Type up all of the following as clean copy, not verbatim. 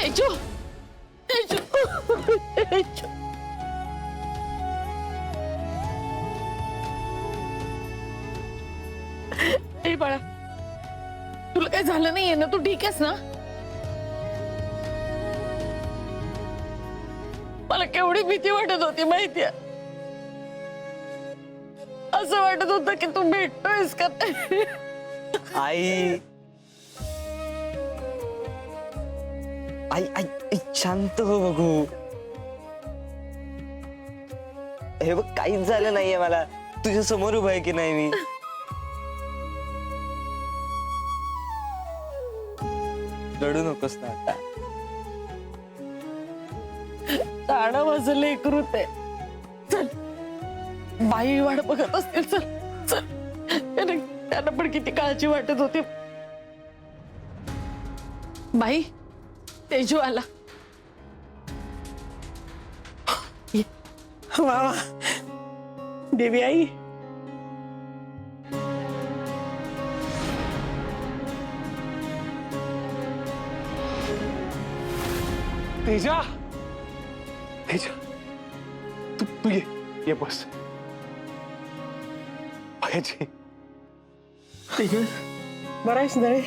तेजू तेजू तेजू ए बाळा, तुला काही झालं नाहीये ना? तू ठीक आहेस ना? मला केवढी भीती वाटत होती माहितीये. असं वाटत होतं की तू भेटतोयस का? आई आई आई आई, शांत हो बघू. हे बघ, काहीच झालं नाहीये मला. तुझ्या समोर उभा आहे की नाही मी. रडू नकोस ना आता. ताणं माझं लेकरू ते. चल, बाई वाट बघत असतील. चल चल, त्यांना पण किती काळजी वाटत होती. बाई, तेजू आला. वा वा, देवी आई. तेजा, तेजा, तू ये बस. पायाची तेजस, बरं आहेस ना रे?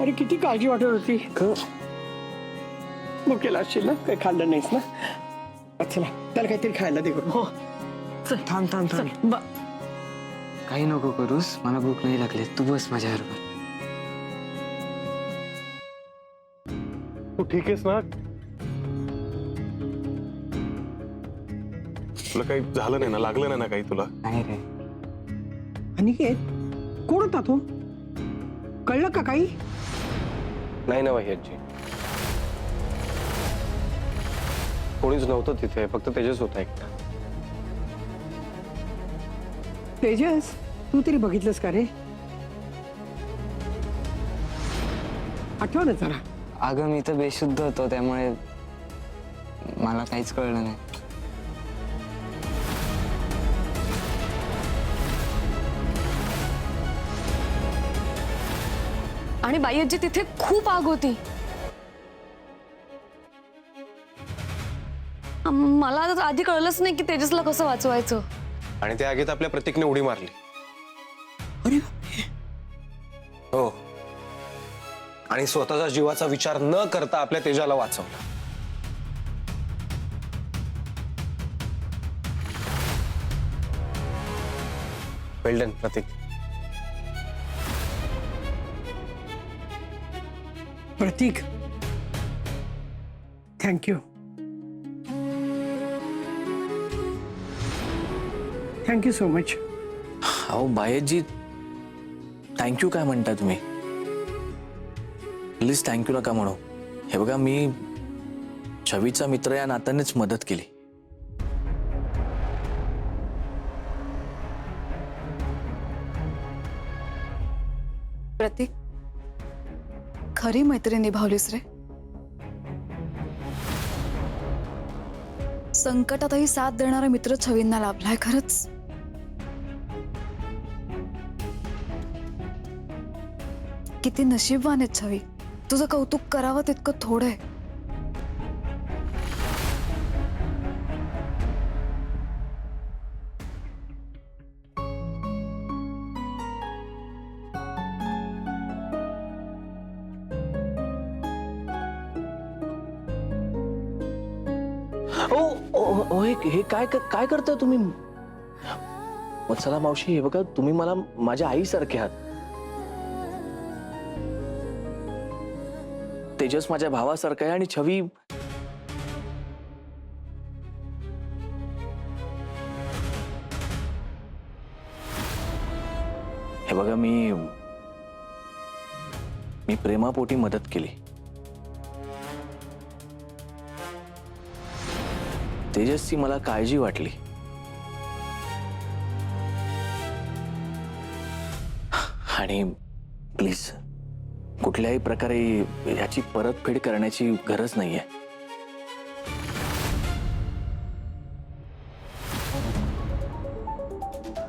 अरे किती काळजी वाटत होती. भुकेला असशील ना, काही खाल्लं नाहीस ना? चला, त्याला काहीतरी खायला दे करून. हो, चल थांब थांब थांब. चल. काही नको करूस, मला भूक नाही लागली. तू बस माझ्याबरोबर. तू ठीक आहेस ना? तुला काही झालं नाही ना? लागलं नाही ना काही तुला? नाही रे. अनिकेत, कोण होता तो? कळलं का काही? नाही ना वह्याची, कोणीच नव्हतं तिथे, फक्त तेजस होता एकटा. तेजस, तू तरी बघितलंस का रे? आठव ना जरा. अगं, मी तर बेशुद्ध होतो, त्यामुळे मला काहीच कळलं नाही. आणि बाई आजी, तिथे खूप आग होती. मला तर आधी कळलंच नाही की तेजसला कसं वाचवायचं. आणि त्या आगीत आपल्या प्रतीकने उडी मारली. अरे हो, आणि स्वतःच्या जीवाचा विचार न करता आपल्या तेजाला वाचवलं. वेल डन प्रतीक. प्रतीक, थँक्यू. Thank you so much. अहो बायजी, थँक्यू काय म्हणता तुम्ही? प्लीज थँक्यू नका म्हणू. हे बघा, मी छवीचा मित्र या नात्यानेच मदत केली. प्रतीक, खरी मैत्री निभावलीस रे. संकटातही साथ देणारा मित्र छवींना लाभलाय. खरंच किती नशीबवान आहे छवी. तुझं कौतुक करावं तितकं थोडं आहे. हे काय काय करताय तुम्ही? वत्सला मावशी, हे बघा, तुम्ही मला माझ्या आईसारखे आहात. तेजस माझ्या भावासारखा आहे आणि छवी हे बघा, मी प्रेमापोटी मदत केली. तेजसची मला काळजी वाटली. आणि प्लीज, कुठल्याही प्रकारे याची परतफेड करण्याची गरज नाहीये.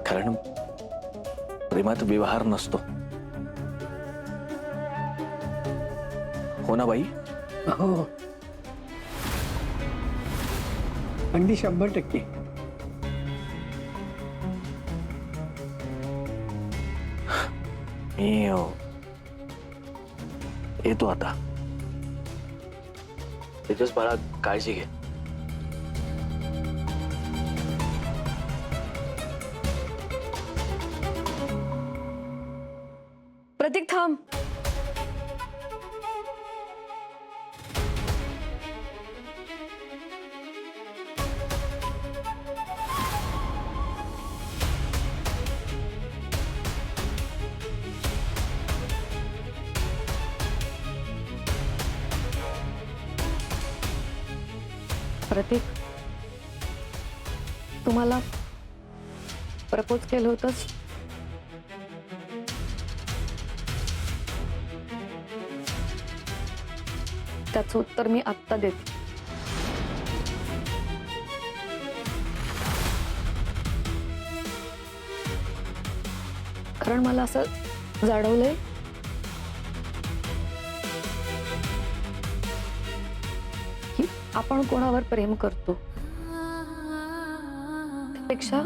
कारण प्रेमात व्यवहार नसतो. हो ना बाई? हो, अगदी 100%. मी येतो आता. तेजस, मला काळजी घे. प्रतीक थांब. प्रतीक, तुम्हाला प्रपोज केलं होतंस. त्याचं उत्तर मी आत्ता देते. कारण मला असं जाणवलंय की आपण कोणावर प्रेम करतो त्यापेक्षा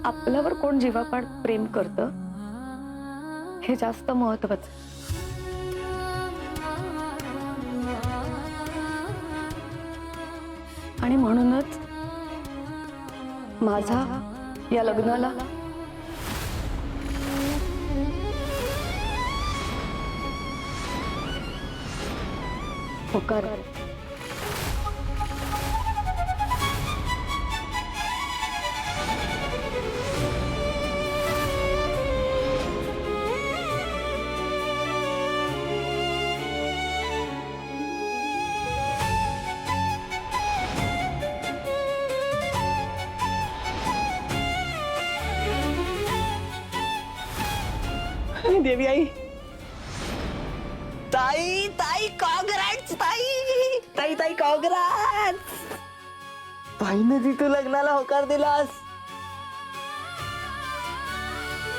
आपल्यावर कोण जीवापाड प्रेम करतं हे जास्त महत्वाचं. आणि म्हणूनच माझा या लग्नाला होकार आहे. देवी आई, ताई ताई कॉंग्रॅट्स ताई ताई ताई कॉंग्रॅट्स. फायनली तू लग्नाला होकार दिलास.